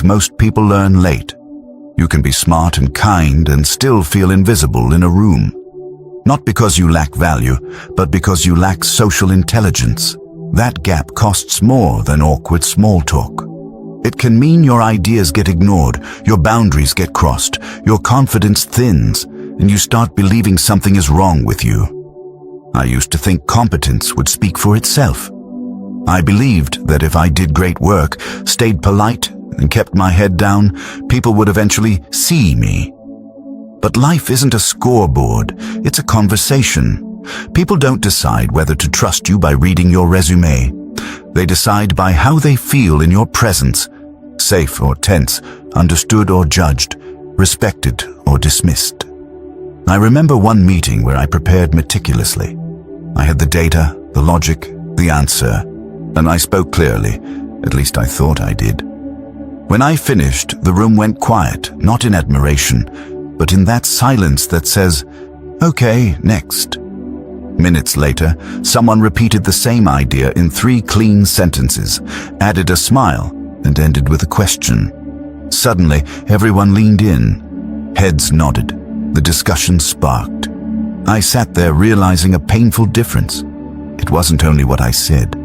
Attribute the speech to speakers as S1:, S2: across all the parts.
S1: truth most people learn late. You can be smart and kind and still feel invisible in a room. Not because you lack value, but because you lack social intelligence. That gap costs more than awkward small talk. It can mean your ideas get ignored, your boundaries get crossed, your confidence thins, and you start believing something is wrong with you. I used to think competence would speak for itself. I believed that if I did great work, stayed polite, and kept my head down, people would eventually see me. But life isn't a scoreboard, it's a conversation. People don't decide whether to trust you by reading your resume. They decide by how they feel in your presence, safe or tense, understood or judged, respected or dismissed. I remember one meeting where I prepared meticulously. I had the data, the logic, the answer, and I spoke clearly, at least I thought I did. When I finished, the room went quiet, not in admiration, but in that silence that says, "Okay, next." Minutes later, someone repeated the same idea in 3 clean sentences, added a smile, and ended with a question. Suddenly, everyone leaned in. Heads nodded. The discussion sparked. I sat there realizing a painful difference. It wasn't only what I said.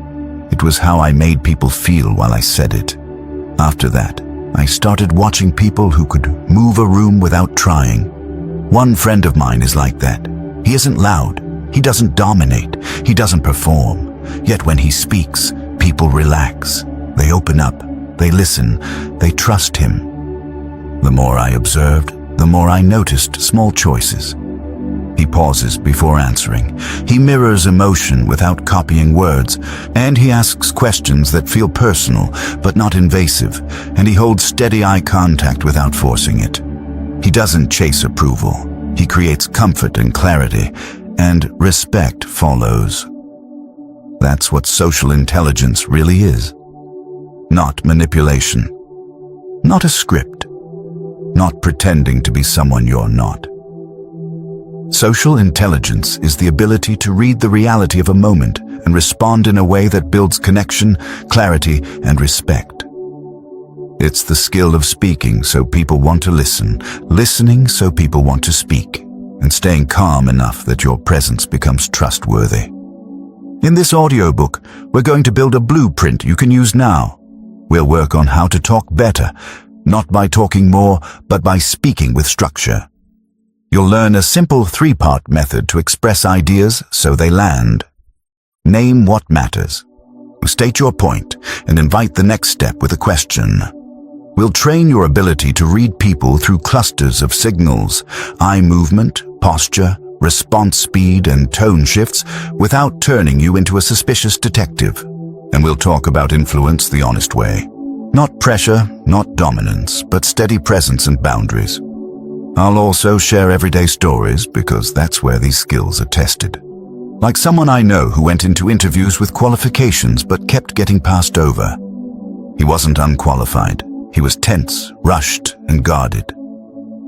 S1: It was how I made people feel while I said it. After that, I started watching people who could move a room without trying. One friend of mine is like that. He isn't loud. He doesn't dominate. He doesn't perform. Yet when he speaks, people relax. They open up. They listen. They trust him. The more I observed, the more I noticed small choices. He pauses before answering. He mirrors emotion without copying words, and he asks questions that feel personal but not invasive, and he holds steady eye contact without forcing it. He doesn't chase approval. He creates comfort and clarity, and respect follows. That's what social intelligence really is. Not manipulation. Not a script. Not pretending to be someone you're not. Social intelligence is the ability to read the reality of a moment and respond in a way that builds connection, clarity, and respect. It's the skill of speaking so people want to listen, listening so people want to speak, and staying calm enough that your presence becomes trustworthy. In this audiobook, we're going to build a blueprint you can use now. We'll work on how to talk better, not by talking more, but by speaking with structure. You'll learn a simple 3-part method to express ideas so they land. Name what matters. State your point and invite the next step with a question. We'll train your ability to read people through clusters of signals, eye movement, posture, response speed, and tone shifts without turning you into a suspicious detective. And we'll talk about influence the honest way. Not pressure, not dominance, but steady presence and boundaries. I'll also share everyday stories because that's where these skills are tested. Like someone I know who went into interviews with qualifications but kept getting passed over. He wasn't unqualified. He was tense, rushed, and guarded.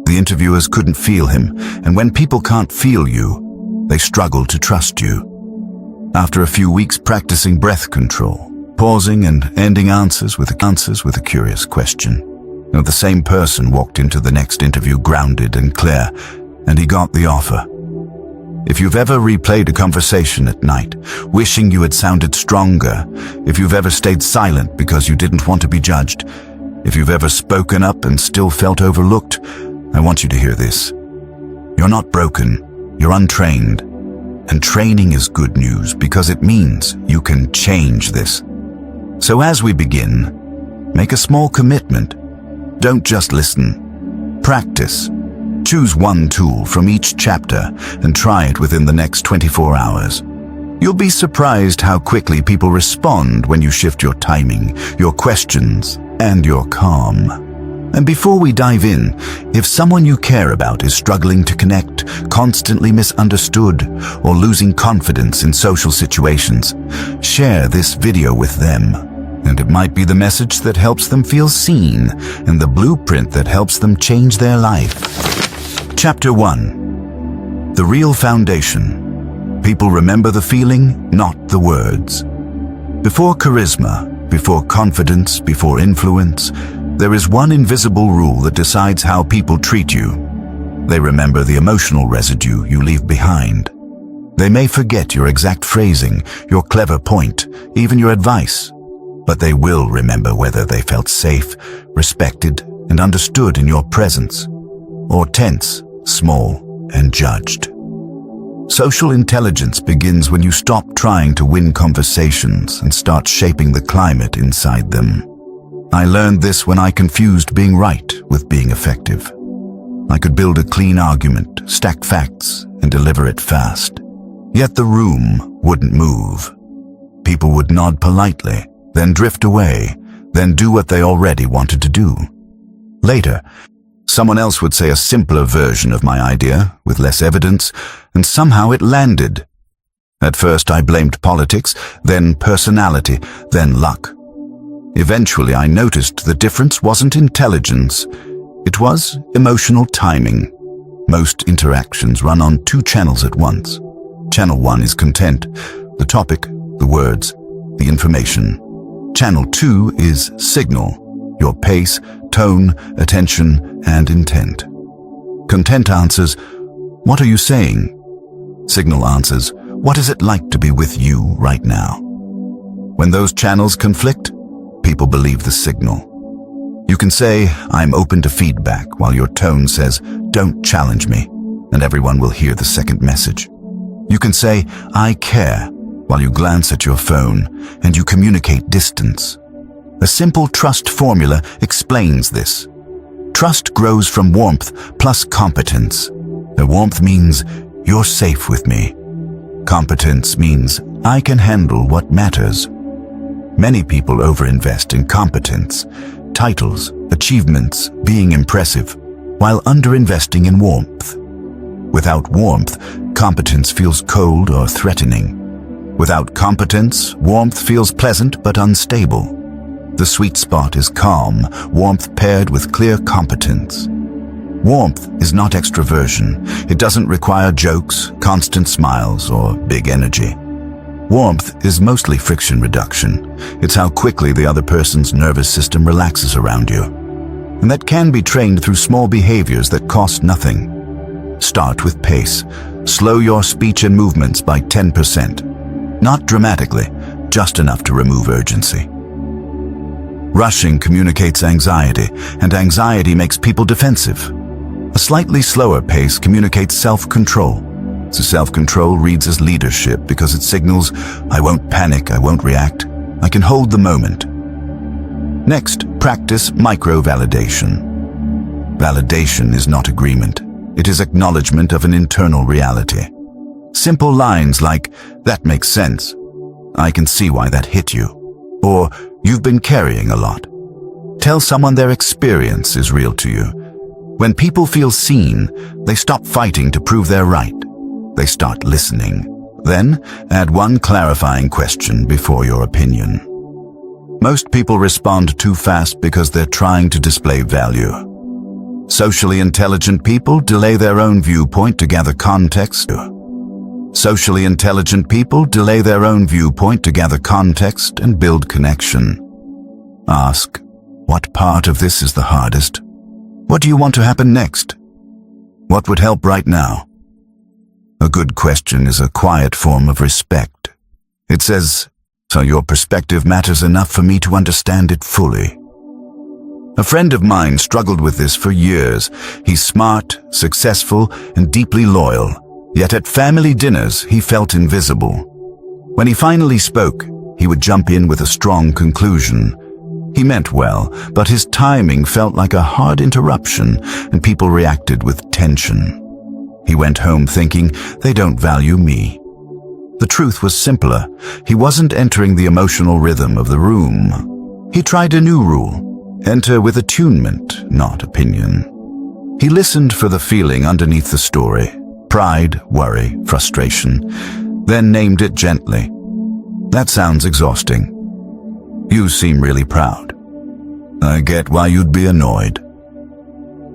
S1: The interviewers couldn't feel him, and when people can't feel you, they struggle to trust you. After a few weeks practicing breath control, pausing and ending answers with a curious question, the same person walked into the next interview grounded and clear, and he got the offer. If you've ever replayed a conversation at night, wishing you had sounded stronger, if you've ever stayed silent because you didn't want to be judged, if you've ever spoken up and still felt overlooked, I want you to hear this. You're not broken, you're untrained. And training is good news because it means you can change this. So as we begin, make a small commitment. Don't just listen. Practice. Choose one tool from each chapter and try it within the next 24 hours. You'll be surprised how quickly people respond when you shift your timing, your questions, and your calm. And before we dive in, if someone you care about is struggling to connect, constantly misunderstood, or losing confidence in social situations, share this video with them. And it might be the message that helps them feel seen and the blueprint that helps them change their life. Chapter 1. The real foundation. People remember the feeling, not the words. Before charisma, before confidence, before influence, There is one invisible rule that decides how people treat you. They remember the emotional residue you leave behind. They may forget your exact phrasing, your clever point, even your advice, but they will remember whether they felt safe, respected, and understood in your presence, or tense, small, and judged. Social intelligence begins when you stop trying to win conversations and start shaping the climate inside them. I learned this when I confused being right with being effective. I could build a clean argument, stack facts, and deliver it fast. Yet the room wouldn't move. People would nod politely, then drift away, then do what they already wanted to do. Later, someone else would say a simpler version of my idea, with less evidence, and somehow it landed. At first I blamed politics, then personality, then luck. Eventually I noticed the difference wasn't intelligence, it was emotional timing. Most interactions run on two channels at once. Channel 1 is content, the topic, the words, the information. Channel 2 is signal, your pace, tone, attention, and intent. Content answers, "What are you saying?" Signal answers, "What is it like to be with you right now?" When those channels conflict, people believe the signal. You can say, "I'm open to feedback," while your tone says, "Don't challenge me," and everyone will hear the second message. You can say, "I care," while you glance at your phone and you communicate distance. A simple trust formula explains this. Trust grows from warmth plus competence. The warmth means, "You're safe with me." Competence means, "I can handle what matters." Many people overinvest in competence, titles, achievements, being impressive, while underinvesting in warmth. Without warmth, competence feels cold or threatening. Without competence, warmth feels pleasant but unstable. The sweet spot is calm, warmth paired with clear competence. Warmth is not extroversion. It doesn't require jokes, constant smiles, or big energy. Warmth is mostly friction reduction. It's how quickly the other person's nervous system relaxes around you. And that can be trained through small behaviors that cost nothing. Start with pace. Slow your speech and movements by 10%. Not dramatically, just enough to remove urgency. Rushing communicates anxiety, and anxiety makes people defensive. A slightly slower pace communicates self-control. So self-control reads as leadership because it signals, "I won't panic, I won't react, I can hold the moment." Next, practice micro-validation. Validation is not agreement. It is acknowledgement of an internal reality. Simple lines like, "That makes sense," "I can see why that hit you," or "You've been carrying a lot." Tell someone their experience is real to you. When people feel seen, they stop fighting to prove they're right. They start listening. Then, add one clarifying question before your opinion. Most people respond too fast because they're trying to display value. Socially intelligent people delay their own viewpoint to gather context. Socially intelligent people delay their own viewpoint to gather context and build connection. Ask, what part of this is the hardest? What do you want to happen next? What would help right now? A good question is a quiet form of respect. It says, "So your perspective matters enough for me to understand it fully." A friend of mine struggled with this for years. He's smart, successful, and deeply loyal. Yet at family dinners, he felt invisible. When he finally spoke, he would jump in with a strong conclusion. He meant well, but his timing felt like a hard interruption, and people reacted with tension. He went home thinking, "They don't value me." The truth was simpler. He wasn't entering the emotional rhythm of the room. He tried a new rule. Enter with attunement, not opinion. He listened for the feeling underneath the story. Pride, worry, frustration. Then named it gently. That sounds exhausting. You seem really proud. I get why you'd be annoyed.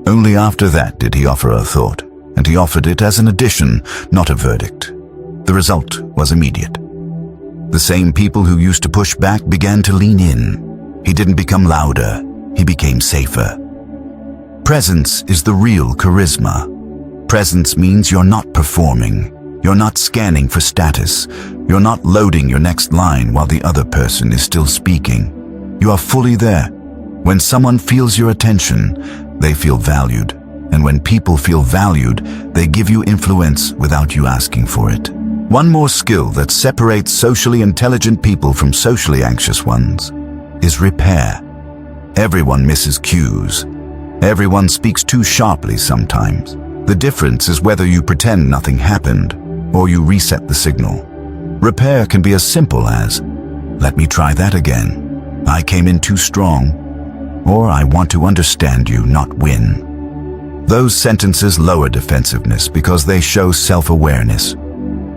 S1: Only after that did he offer a thought, and he offered it as an addition, not a verdict. The result was immediate. The same people who used to push back began to lean in. He didn't become louder. he became safer. Presence is the real charisma. Presence means you're not performing. You're not scanning for status. You're not loading your next line while the other person is still speaking. You are fully there. When someone feels your attention, they feel valued. And when people feel valued, they give you influence without you asking for it. One more skill that separates socially intelligent people from socially anxious ones is repair. Everyone misses cues. Everyone speaks too sharply sometimes. The difference is whether you pretend nothing happened or you reset the signal. Repair can be as simple as, "Let me try that again. I came in too strong," or "I want to understand you, not win." Those sentences lower defensiveness because they show self-awareness.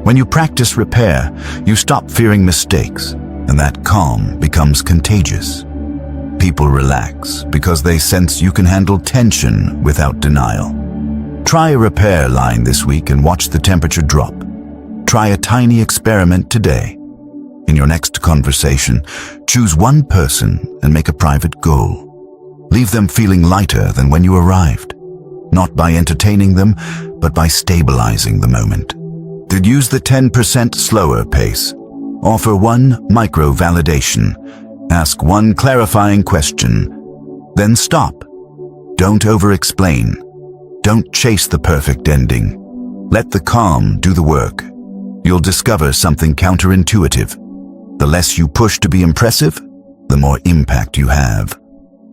S1: When you practice repair, you stop fearing mistakes, and that calm becomes contagious. People relax because they sense you can handle tension without denial. Try a repair line this week and watch the temperature drop. Try a tiny experiment today. In your next conversation, choose one person and make a private goal. Leave them feeling lighter than when you arrived. Not by entertaining them, but by stabilizing the moment. Then use the 10% slower pace. Offer one micro-validation. Ask one clarifying question. Then stop. Don't over-explain. Don't chase the perfect ending. Let the calm do the work. You'll discover something counterintuitive. The less you push to be impressive, the more impact you have.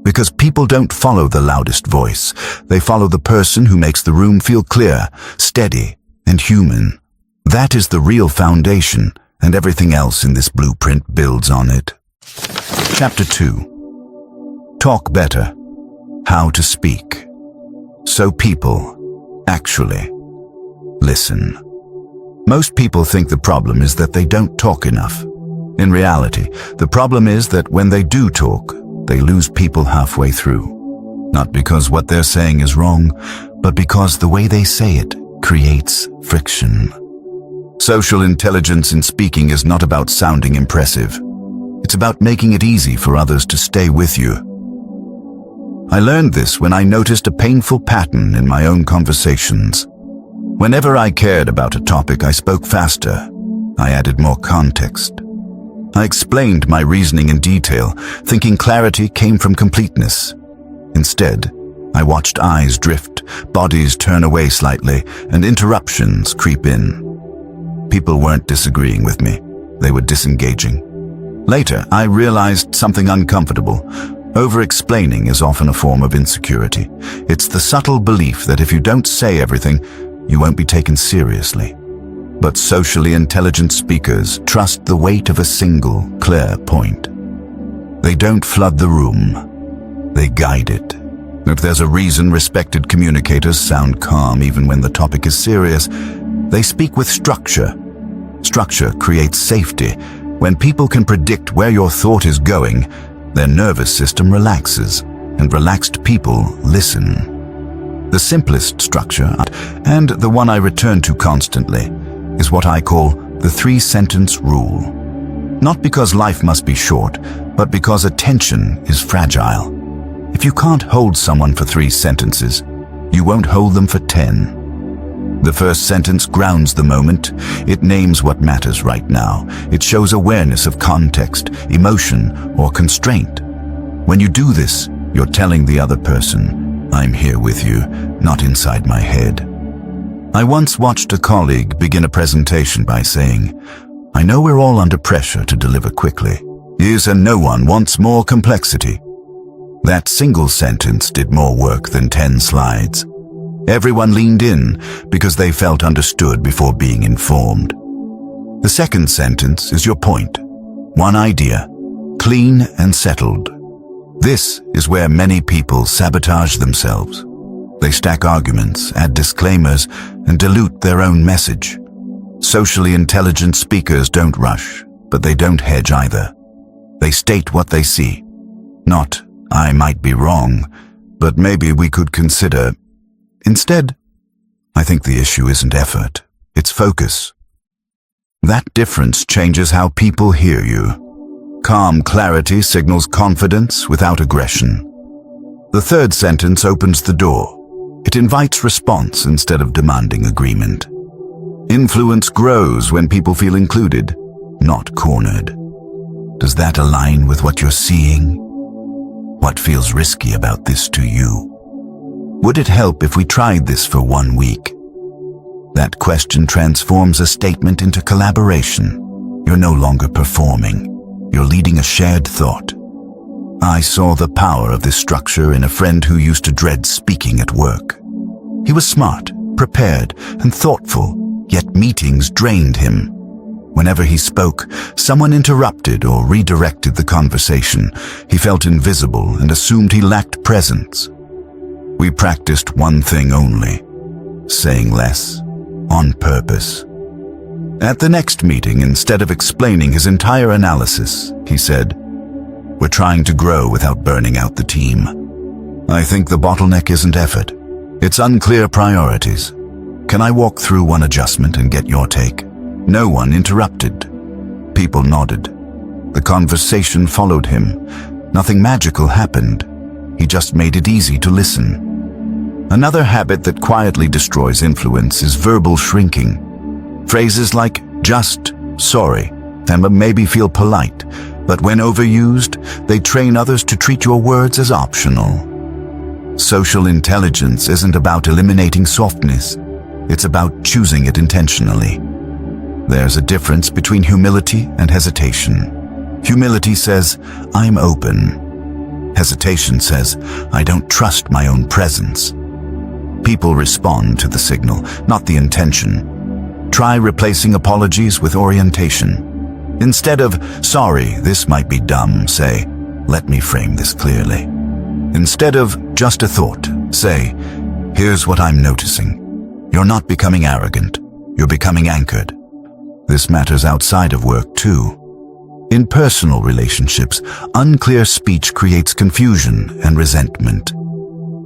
S1: Because people don't follow the loudest voice. They follow the person who makes the room feel clear, steady, and human. That is the real foundation, and everything else in this blueprint builds on it. Chapter 2. Talk better. How to speak. So people actually listen. Most people think the problem is that they don't talk enough. In reality, the problem is that when they do talk, they lose people halfway through. Not because what they're saying is wrong, but because the way they say it creates friction. Social intelligence in speaking is not about sounding impressive. It's about making it easy for others to stay with you. I learned this when I noticed a painful pattern in my own conversations. Whenever I cared about a topic, I spoke faster. I added more context. I explained my reasoning in detail, thinking clarity came from completeness. Instead, I watched eyes drift, bodies turn away slightly, and interruptions creep in. People weren't disagreeing with me. They were disengaging. Later, I realized something uncomfortable. Over-explaining is often a form of insecurity. It's the subtle belief that if you don't say everything, you won't be taken seriously. But socially intelligent speakers trust the weight of a single, clear point. They don't flood the room. They guide it. If there's a reason respected communicators sound calm even when the topic is serious, they speak with structure. Structure creates safety. When people can predict where your thought is going, their nervous system relaxes, and relaxed people listen. The simplest structure, and the one I return to constantly, is what I call the 3-sentence rule. Not because life must be short, but because attention is fragile. If you can't hold someone for 3 sentences, you won't hold them for 10. The first sentence grounds the moment. It names what matters right now. It shows awareness of context, emotion, or constraint. When you do this, you're telling the other person, "I'm here with you, not inside my head." I once watched a colleague begin a presentation by saying, "I know we're all under pressure to deliver quickly. Yes, and no one wants more complexity." That single sentence did more work than 10 slides. Everyone leaned in because they felt understood before being informed. The second sentence is your point. One idea, clean and settled. This is where many people sabotage themselves. They stack arguments, add disclaimers, and dilute their own message. Socially intelligent speakers don't rush, but they don't hedge either. They state what they see. Not, "I might be wrong, but maybe we could consider." Instead, I think the issue isn't effort, it's focus. That difference changes how people hear you. Calm clarity signals confidence without aggression. The third sentence opens the door. It invites response instead of demanding agreement. Influence grows when people feel included, not cornered. Does that align with what you're seeing? What feels risky about this to you? Would it help if we tried this for 1 week? That question transforms a statement into collaboration. You're no longer performing. You're leading a shared thought. I saw the power of this structure in a friend who used to dread speaking at work. He was smart, prepared, and thoughtful, yet meetings drained him. Whenever he spoke, someone interrupted or redirected the conversation. He felt invisible and assumed he lacked presence. We practiced one thing only: saying less, on purpose. At the next meeting, instead of explaining his entire analysis, he said, "We're trying to grow without burning out the team. I think the bottleneck isn't effort. It's unclear priorities. Can I walk through one adjustment and get your take?" No one interrupted. People nodded. The conversation followed him. Nothing magical happened. He just made it easy to listen. Another habit that quietly destroys influence is verbal shrinking. Phrases like "just," "sorry," and maybe feel polite, but when overused, they train others to treat your words as optional. Social intelligence isn't about eliminating softness. It's about choosing it intentionally. There's a difference between humility and hesitation. Humility says, "I'm open." Hesitation says, "I don't trust my own presence." People respond to the signal, not the intention. Try replacing apologies with orientation. Instead of "sorry, this might be dumb," say, "let me frame this clearly." Instead of "just a thought," say, "here's what I'm noticing." You're not becoming arrogant. You're becoming anchored. This matters outside of work too. In personal relationships, unclear speech creates confusion and resentment.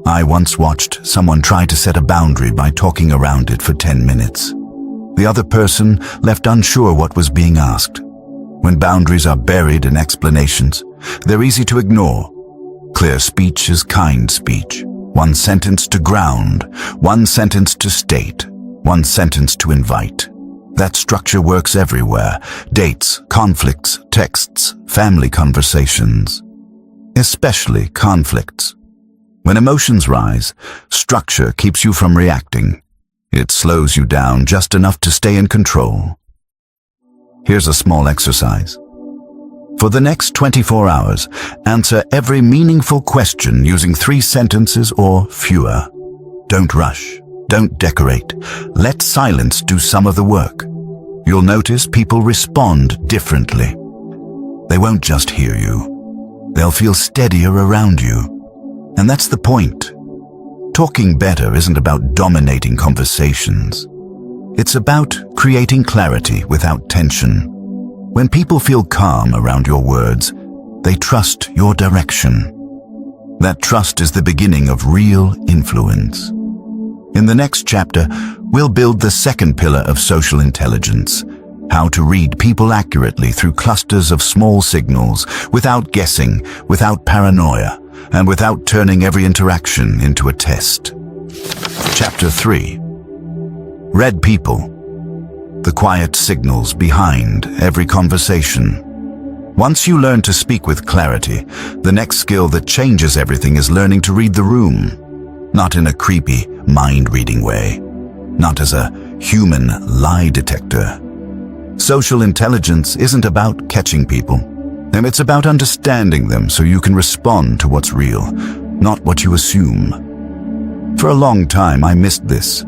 S1: I once watched someone try to set a boundary by talking around it for 10 minutes. The other person left unsure what was being asked. When boundaries are buried in explanations, they're easy to ignore. Clear speech is kind speech. One sentence to ground, one sentence to state, one sentence to invite. That structure works everywhere: dates, conflicts, texts, family conversations. Especially conflicts. When emotions rise, structure keeps you from reacting. It slows you down just enough to stay in control. Here's a small exercise. For the next 24 hours, answer every meaningful question using 3 sentences or fewer. Don't rush. Don't decorate. Let silence do some of the work. You'll notice people respond differently. They won't just hear you. They'll feel steadier around you. And that's the point. Talking better isn't about dominating conversations. It's about creating clarity without tension. When people feel calm around your words, they trust your direction. That trust is the beginning of real influence. In the next chapter, we'll build the second pillar of social intelligence: how to read people accurately through clusters of small signals, without guessing, without paranoia, and without turning every interaction into a test. Chapter 3. Read people. The quiet signals behind every conversation. Once you learn to speak with clarity, the next skill that changes everything is learning to read the room. Not in a creepy, mind-reading way. Not as a human lie detector. Social intelligence isn't about catching people. And it's about understanding them so you can respond to what's real, not what you assume. For a long time, I missed this.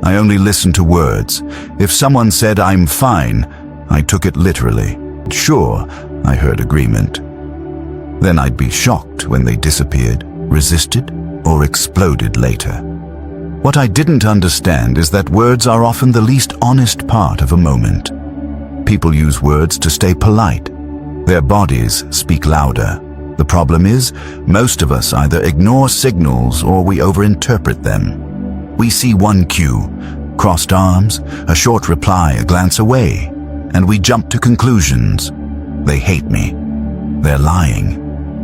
S1: I only listened to words. If someone said, "I'm fine," I took it literally. Sure, I heard agreement. Then I'd be shocked when they disappeared, resisted, or exploded later. What I didn't understand is that words are often the least honest part of a moment. People use words to stay polite. Their bodies speak louder. The problem is, most of us either ignore signals or we overinterpret them. We see one cue, crossed arms, a short reply, a glance away, and we jump to conclusions. They hate me. They're lying.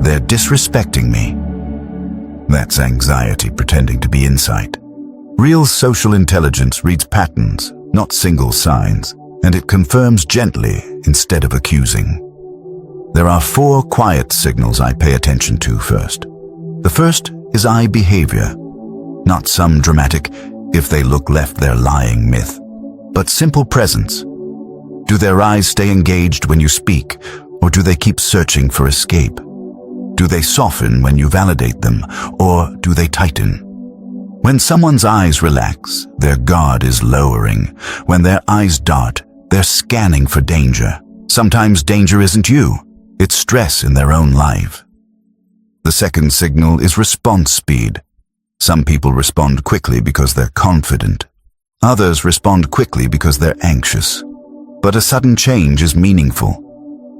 S1: They're disrespecting me. That's anxiety pretending to be insight. Real social intelligence reads patterns, not single signs, and it confirms gently instead of accusing. There are 4 quiet signals I pay attention to first. The first is eye behavior. Not some dramatic, if they look left they're lying myth, but simple presence. Do their eyes stay engaged when you speak, or do they keep searching for escape? Do they soften when you validate them, or do they tighten? When someone's eyes relax, their guard is lowering. When their eyes dart, they're scanning for danger. Sometimes danger isn't you, it's stress in their own life. The second signal is response speed. Some people respond quickly because they're confident. Others respond quickly because they're anxious. But a sudden change is meaningful.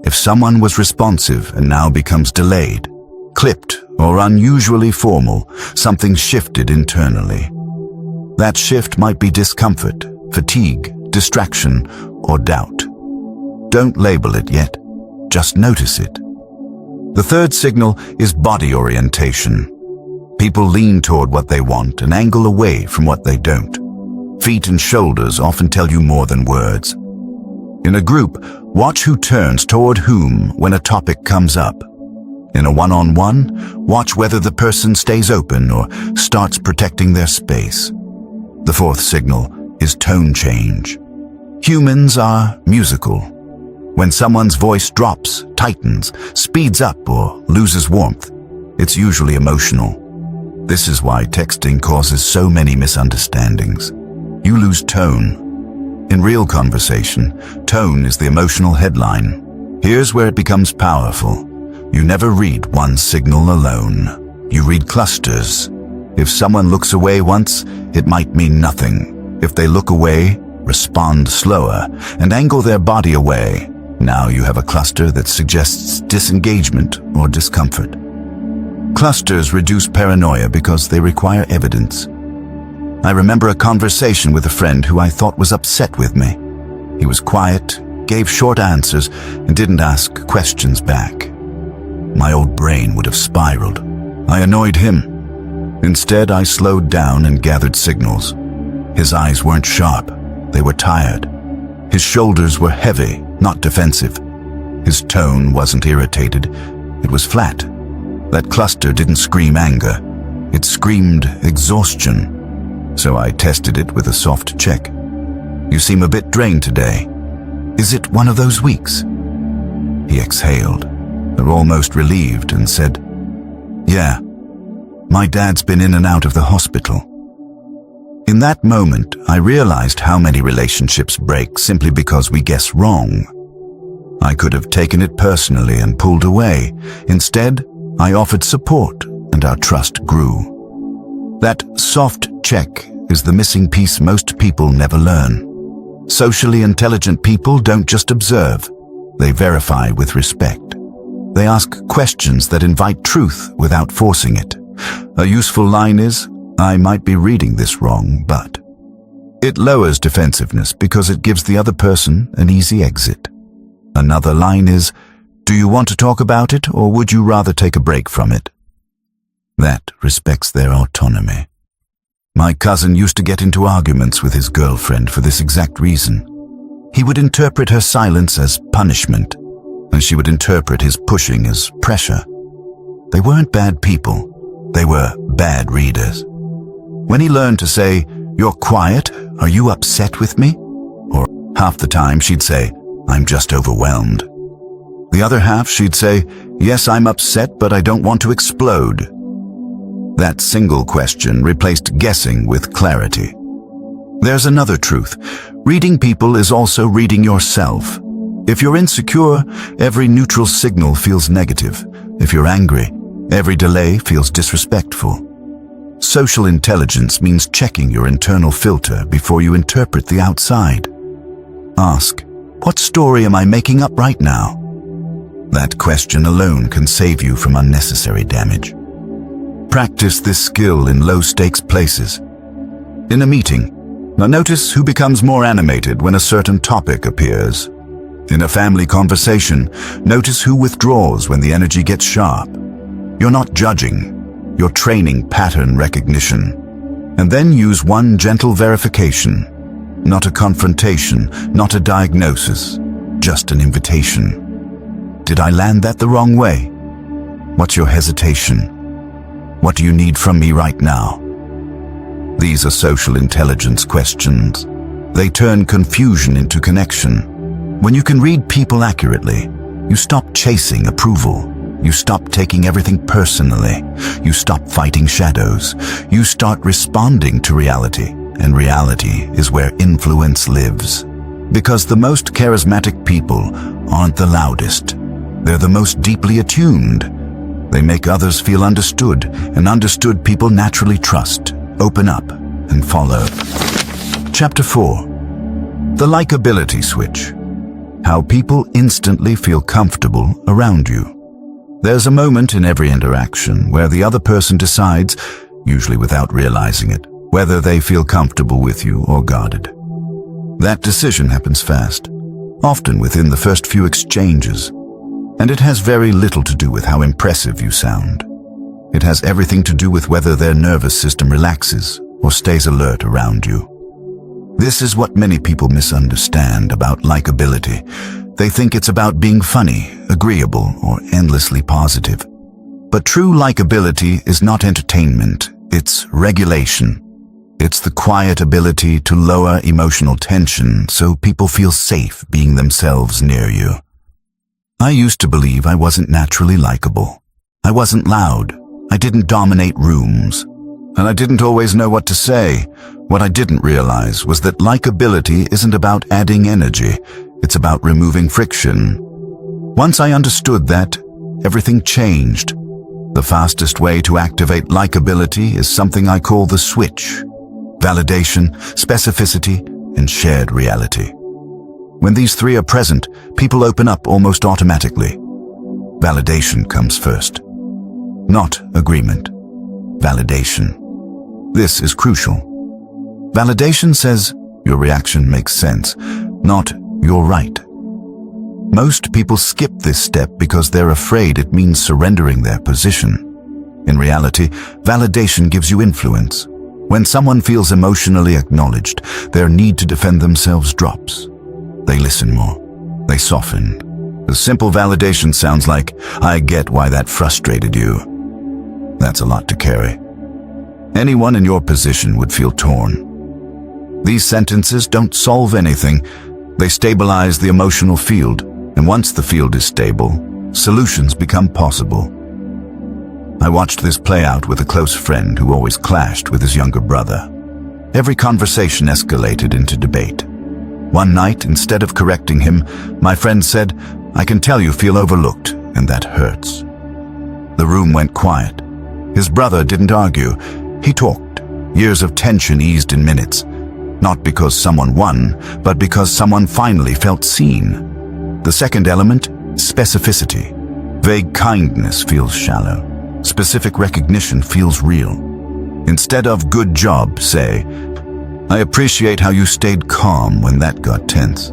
S1: If someone was responsive and now becomes delayed, clipped, or unusually formal, something shifted internally. That shift might be discomfort, fatigue, distraction, or doubt. Don't label it yet, just notice it. The third signal is body orientation. People lean toward what they want and angle away from what they don't. Feet and shoulders often tell you more than words. In a group, watch who turns toward whom when a topic comes up. In a one-on-one, watch whether the person stays open or starts protecting their space. The fourth signal is tone change. Humans are musical. When someone's voice drops, tightens, speeds up, or loses warmth, it's usually emotional. This is why texting causes so many misunderstandings. You lose tone. In real conversation, tone is the emotional headline. Here's where it becomes powerful. You never read one signal alone. You read clusters. If someone looks away once, it might mean nothing. If they look away, respond slower, and angle their body away, now you have a cluster that suggests disengagement or discomfort. Clusters reduce paranoia because they require evidence. I remember a conversation with a friend who I thought was upset with me. He was quiet, gave short answers, and didn't ask questions back. My old brain would have spiraled. I annoyed him. Instead, I slowed down and gathered signals. His eyes weren't sharp. They were tired. His shoulders were heavy, not defensive. His tone wasn't irritated. It was flat. That cluster didn't scream anger. It screamed exhaustion. So I tested it with a soft check. You seem a bit drained today. Is it one of those weeks? He exhaled, almost relieved, and said, Yeah, my dad's been in and out of the hospital. In that moment, I realized how many relationships break simply because we guess wrong. I could have taken it personally and pulled away. Instead, I offered support, and our trust grew. That soft check is the missing piece most people never learn. Socially intelligent people don't just observe, they verify with respect. They ask questions that invite truth without forcing it. A useful line is, I might be reading this wrong, but... It lowers defensiveness because it gives the other person an easy exit. Another line is, do you want to talk about it, or would you rather take a break from it? That respects their autonomy. My cousin used to get into arguments with his girlfriend for this exact reason. He would interpret her silence as punishment, and she would interpret his pushing as pressure. They weren't bad people. They were bad readers. When he learned to say, "You're quiet, are you upset with me?" Or half the time she'd say, "I'm just overwhelmed." The other half she'd say, "Yes, I'm upset, but I don't want to explode." That single question replaced guessing with clarity. There's another truth. Reading people is also reading yourself. If you're insecure, every neutral signal feels negative. If you're angry, every delay feels disrespectful. Social intelligence means checking your internal filter before you interpret the outside. Ask, what story am I making up right now? That question alone can save you from unnecessary damage. Practice this skill in low-stakes places. In a meeting, now notice who becomes more animated when a certain topic appears. In a family conversation, notice who withdraws when the energy gets sharp. You're not judging, You're training pattern recognition. And then use one gentle verification. Not a confrontation, not a diagnosis, just an invitation. Did I land that the wrong way? What's your hesitation? What do you need from me right now? These are social intelligence questions. They turn confusion into connection. When you can read people accurately, you stop chasing approval. You stop taking everything personally. You stop fighting shadows. You start responding to reality, and reality is where influence lives. Because the most charismatic people aren't the loudest. They're the most deeply attuned. They make others feel understood, and understood people naturally trust, open up, and follow. Chapter 4. The Likeability Switch. How people instantly feel comfortable around you. There's a moment in every interaction where the other person decides, usually without realizing it, whether they feel comfortable with you or guarded. That decision happens fast, often within the first few exchanges, and it has very little to do with how impressive you sound. It has everything to do with whether their nervous system relaxes or stays alert around you. This is what many people misunderstand about likability. They think it's about being funny, agreeable, or endlessly positive. But true likability is not entertainment, it's regulation. It's the quiet ability to lower emotional tension so people feel safe being themselves near you. I used to believe I wasn't naturally likable. I wasn't loud. I didn't dominate rooms. And I didn't always know what to say. What I didn't realize was that likability isn't about adding energy. It's about removing friction. Once I understood that, everything changed. The fastest way to activate likability is something I call the switch. Validation, specificity, and shared reality. When these three are present, people open up almost automatically. Validation comes first. Not agreement. Validation. This is crucial. Validation says, your reaction makes sense, not you're right. Most people skip this step because they're afraid it means surrendering their position. In reality, validation gives you influence. When someone feels emotionally acknowledged, their need to defend themselves drops. They listen more. They soften. The simple validation sounds like, I get why that frustrated you. That's a lot to carry. Anyone in your position would feel torn. These sentences don't solve anything. They stabilize the emotional field, and once the field is stable, solutions become possible. I watched this play out with a close friend who always clashed with his younger brother. Every conversation escalated into debate. One night, instead of correcting him, my friend said, I can tell you feel overlooked, and that hurts. The room went quiet. His brother didn't argue. He talked. Years of tension eased in minutes. Not because someone won, but because someone finally felt seen. The second element, specificity. Vague kindness feels shallow. Specific recognition feels real. Instead of good job, say, I appreciate how you stayed calm when that got tense.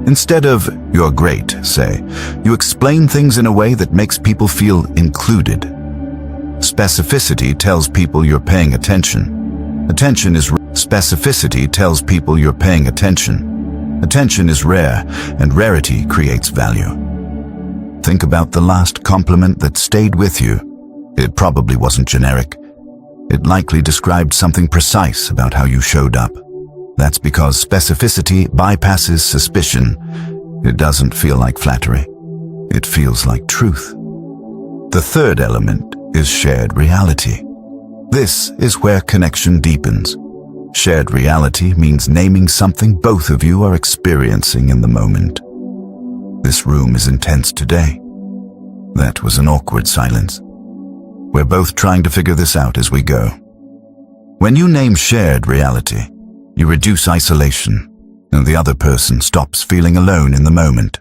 S1: Instead of you're great, say, you explain things in a way that makes people feel included. Specificity tells people you're paying attention. Specificity tells people you're paying attention. Attention is rare, and rarity creates value. Think about the last compliment that stayed with you. It probably wasn't generic. It likely described something precise about how you showed up. That's because specificity bypasses suspicion. It doesn't feel like flattery. It feels like truth. The third element is shared reality. This is where connection deepens. Shared reality means naming something both of you are experiencing in the moment. This room is intense today. That was an awkward silence. We're both trying to figure this out as we go. When you name shared reality, you reduce isolation, and the other person stops feeling alone in the moment.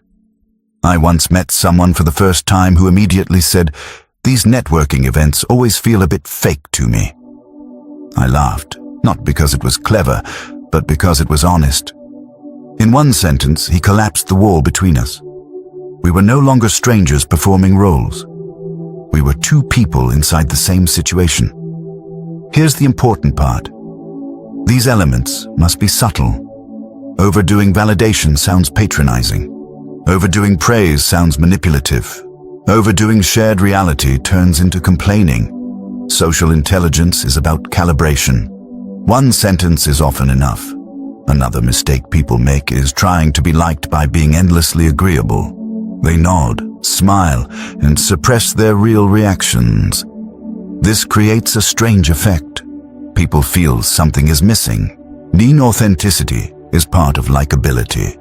S1: I once met someone for the first time who immediately said, these networking events always feel a bit fake to me. I laughed, not because it was clever, but because it was honest. In one sentence, he collapsed the wall between us. We were no longer strangers performing roles. We were two people inside the same situation. Here's the important part. These elements must be subtle. Overdoing validation sounds patronizing. Overdoing praise sounds manipulative. Overdoing shared reality turns into complaining. Social intelligence is about calibration. One sentence is often enough. Another mistake people make is trying to be liked by being endlessly agreeable. They nod, smile, and suppress their real reactions. This creates a strange effect. People feel something is missing. Needing authenticity is part of likability.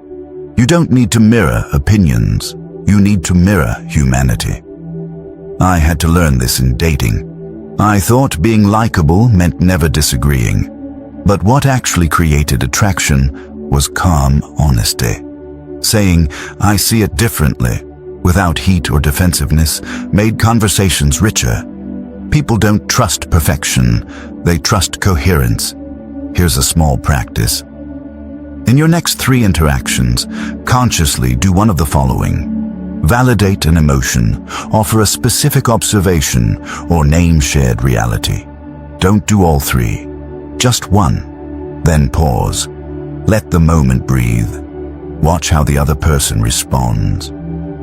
S1: You don't need to mirror opinions. You need to mirror humanity. I had to learn this in dating. I thought being likable meant never disagreeing. But what actually created attraction was calm honesty. Saying, "I see it differently," without heat or defensiveness, made conversations richer. People don't trust perfection, they trust coherence. Here's a small practice. In your next 3 interactions, consciously do one of the following. Validate an emotion, offer a specific observation, or name shared reality. Don't do all 3, just one. Then pause. Let the moment breathe. Watch how the other person responds.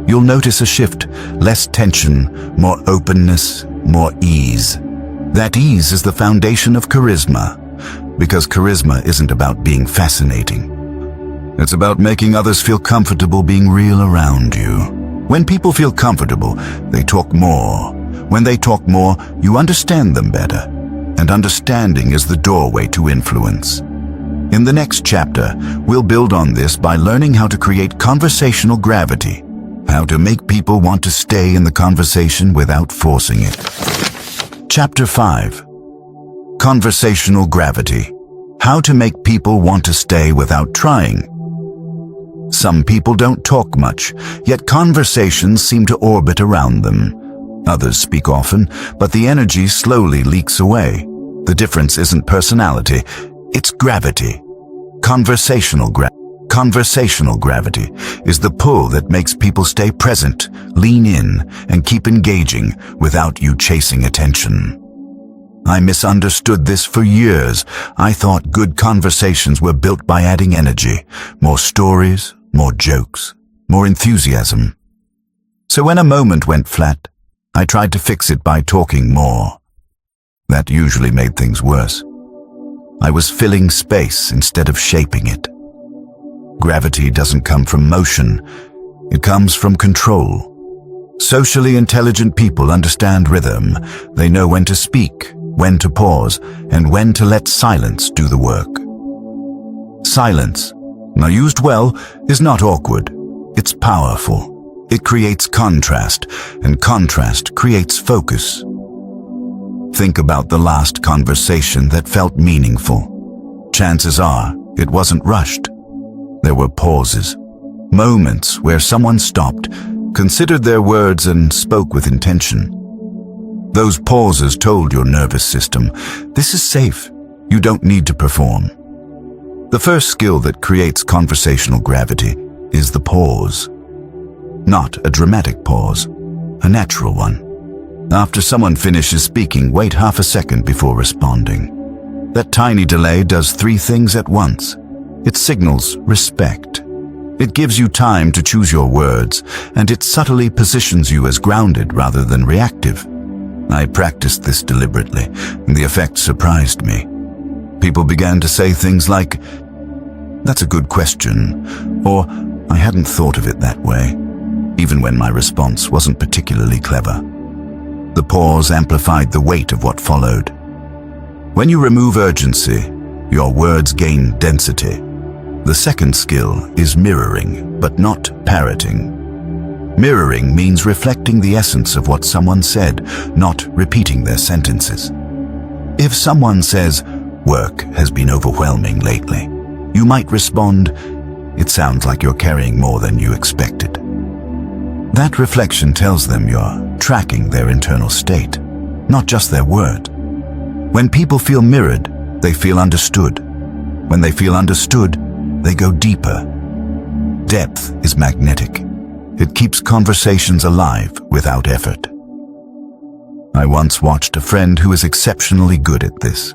S1: You'll notice a shift, less tension, more openness, more ease. That ease is the foundation of charisma, because charisma isn't about being fascinating. It's about making others feel comfortable being real around you. When people feel comfortable, they talk more. When they talk more, you understand them better. And understanding is the doorway to influence. In the next chapter, we'll build on this by learning how to create conversational gravity, how to make people want to stay in the conversation without forcing it. Chapter 5. Conversational gravity. How to make people want to stay without trying. Some people don't talk much, yet conversations seem to orbit around them. Others speak often, but the energy slowly leaks away. The difference isn't personality, it's gravity. Conversational gravity is the pull that makes people stay present, lean in, and keep engaging without you chasing attention. I misunderstood this for years. I thought good conversations were built by adding energy, more stories, more jokes, more enthusiasm. So when a moment went flat, I tried to fix it by talking more. That usually made things worse. I was filling space instead of shaping it. Gravity doesn't come from motion, it comes from control. Socially intelligent people understand rhythm. They know when to speak, when to pause, and when to let silence do the work. Silence, now used well, is not awkward. It's powerful. It creates contrast, and contrast creates focus. Think about the last conversation that felt meaningful. Chances are it wasn't rushed. There were pauses, moments where someone stopped, considered their words, and spoke with intention. Those pauses told your nervous system, this is safe, you don't need to perform. The first skill that creates conversational gravity is the pause. Not a dramatic pause, a natural one. After someone finishes speaking, wait half a second before responding. That tiny delay does 3 things at once. It signals respect. It gives you time to choose your words, and it subtly positions you as grounded rather than reactive. I practiced this deliberately, and the effect surprised me. People began to say things like, "That's a good question," or "I hadn't thought of it that way," even when my response wasn't particularly clever. The pause amplified the weight of what followed. When you remove urgency, your words gain density. The second skill is mirroring, but not parroting. Mirroring means reflecting the essence of what someone said, not repeating their sentences. If someone says, "Work has been overwhelming lately," you might respond, "It sounds like you're carrying more than you expected." That reflection tells them you're tracking their internal state, not just their word. When people feel mirrored, they feel understood. When they feel understood, they go deeper. Depth is magnetic. It keeps conversations alive without effort. I once watched a friend who is exceptionally good at this.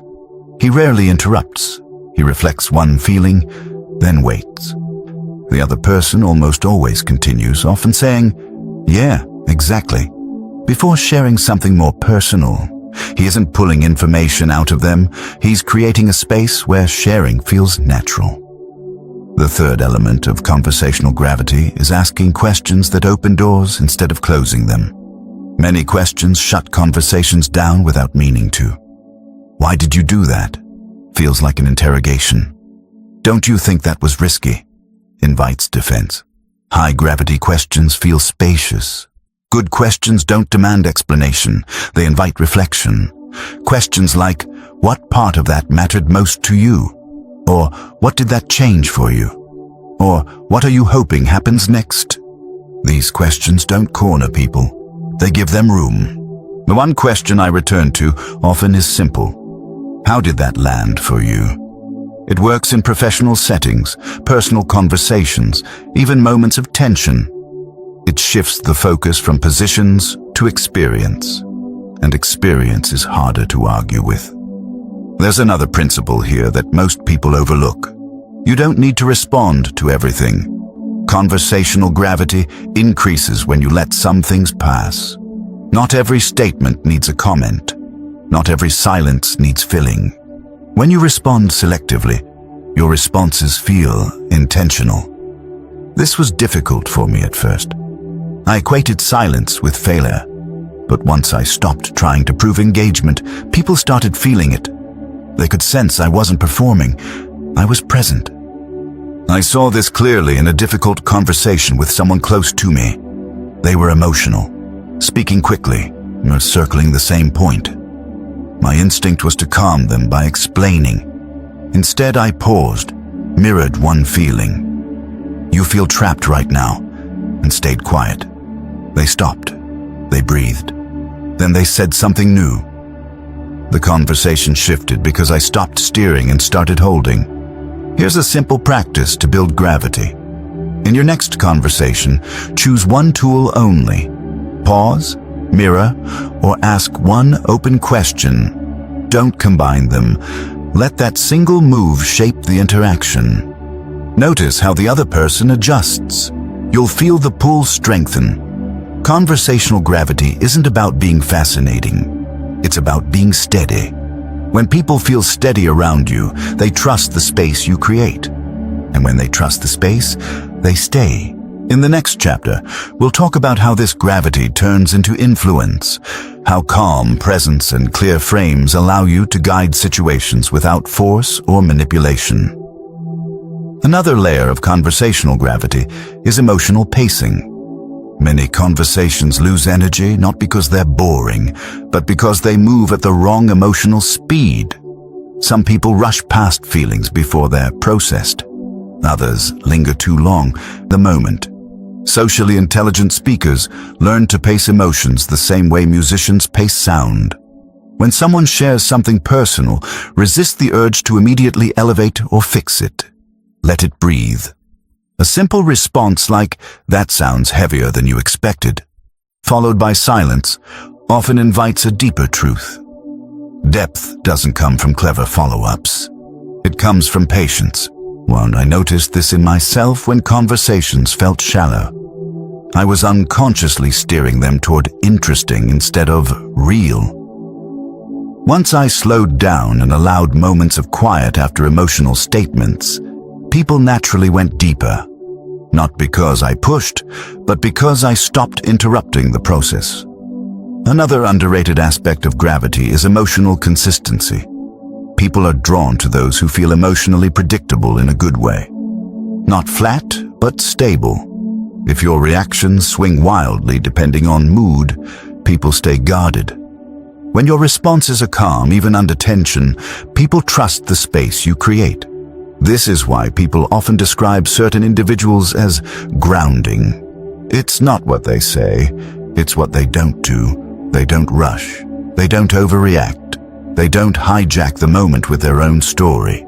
S1: He rarely interrupts. He reflects one feeling, then waits. The other person almost always continues, often saying, "Yeah, exactly," before sharing something more personal. He isn't pulling information out of them, he's creating a space where sharing feels natural. The third element of conversational gravity is asking questions that open doors instead of closing them. Many questions shut conversations down without meaning to. "Why did you do that?" feels like an interrogation. "Don't you think that was risky?" invites defense. High-gravity questions feel spacious. Good questions don't demand explanation, they invite reflection. Questions like, "What part of that mattered most to you?" Or, "What did that change for you?" Or, "What are you hoping happens next?" These questions don't corner people, they give them room. The one question I return to often is simple. How did that land for you? It works in professional settings, personal conversations, even moments of tension. It shifts the focus from positions to experience, and experience is harder to argue with. There's another principle here that most people overlook. You don't need to respond to everything. Conversational gravity increases when you let some things pass. Not every statement needs a comment. Not every silence needs filling. When you respond selectively, your responses feel intentional. This was difficult for me at first. I equated silence with failure, but once I stopped trying to prove engagement, people started feeling it. They could sense I wasn't performing, I was present. I saw this clearly in a difficult conversation with someone close to me. They were emotional, speaking quickly, or circling the same point. My instinct was to calm them by explaining. Instead, I paused, mirrored one feeling. "You feel trapped right now," and stayed quiet. They stopped. They breathed. Then they said something new. The conversation shifted because I stopped steering and started holding. Here's a simple practice to build gravity. In your next conversation, choose one tool only. Pause, mirror, or ask one open question. Don't combine them. Let that single move shape the interaction. Notice how the other person adjusts. You'll feel the pull strengthen. Conversational gravity isn't about being fascinating. It's about being steady. When people feel steady around you, they trust the space you create. And when they trust the space, they stay. In the next chapter, we'll talk about how this gravity turns into influence, how calm presence and clear frames allow you to guide situations without force or manipulation. Another layer of conversational gravity is emotional pacing. Many conversations lose energy not because they're boring, but because they move at the wrong emotional speed. Some people rush past feelings before they're processed. Others linger too long, the moment. Socially intelligent speakers learn to pace emotions the same way musicians pace sound. When someone shares something personal, resist the urge to immediately elevate or fix it. Let it breathe. A simple response like, "That sounds heavier than you expected," followed by silence, often invites a deeper truth. Depth doesn't come from clever follow-ups. It comes from patience. And I noticed this in myself when conversations felt shallow. I was unconsciously steering them toward interesting instead of real. Once I slowed down and allowed moments of quiet after emotional statements, people naturally went deeper. Not because I pushed, but because I stopped interrupting the process. Another underrated aspect of gravity is emotional consistency. People are drawn to those who feel emotionally predictable in a good way. Not flat, but stable. If your reactions swing wildly depending on mood, people stay guarded. When your responses are calm, even under tension, people trust the space you create. This is why people often describe certain individuals as grounding. It's not what they say, it's what they don't do. They don't rush. They don't overreact. They don't hijack the moment with their own story.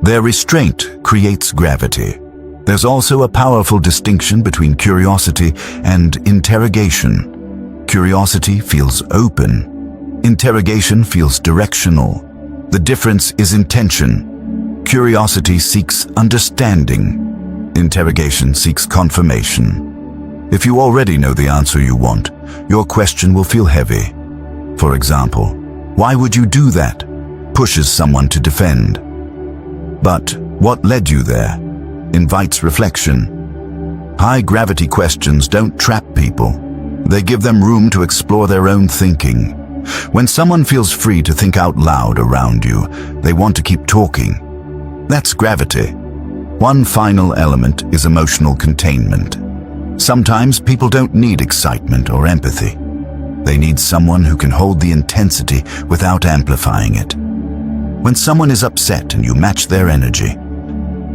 S1: Their restraint creates gravity. There's also a powerful distinction between curiosity and interrogation. Curiosity feels open. Interrogation feels directional. The difference is intention. Curiosity seeks understanding. Interrogation seeks confirmation. If you already know the answer you want, your question will feel heavy. For example, "Why would you do that?" pushes someone to defend. But what led you there invites reflection. High-gravity questions don't trap people. They give them room to explore their own thinking. When someone feels free to think out loud around you, they want to keep talking. That's gravity. One final element is emotional containment. Sometimes people don't need excitement or empathy. They need someone who can hold the intensity without amplifying it. When someone is upset and you match their energy,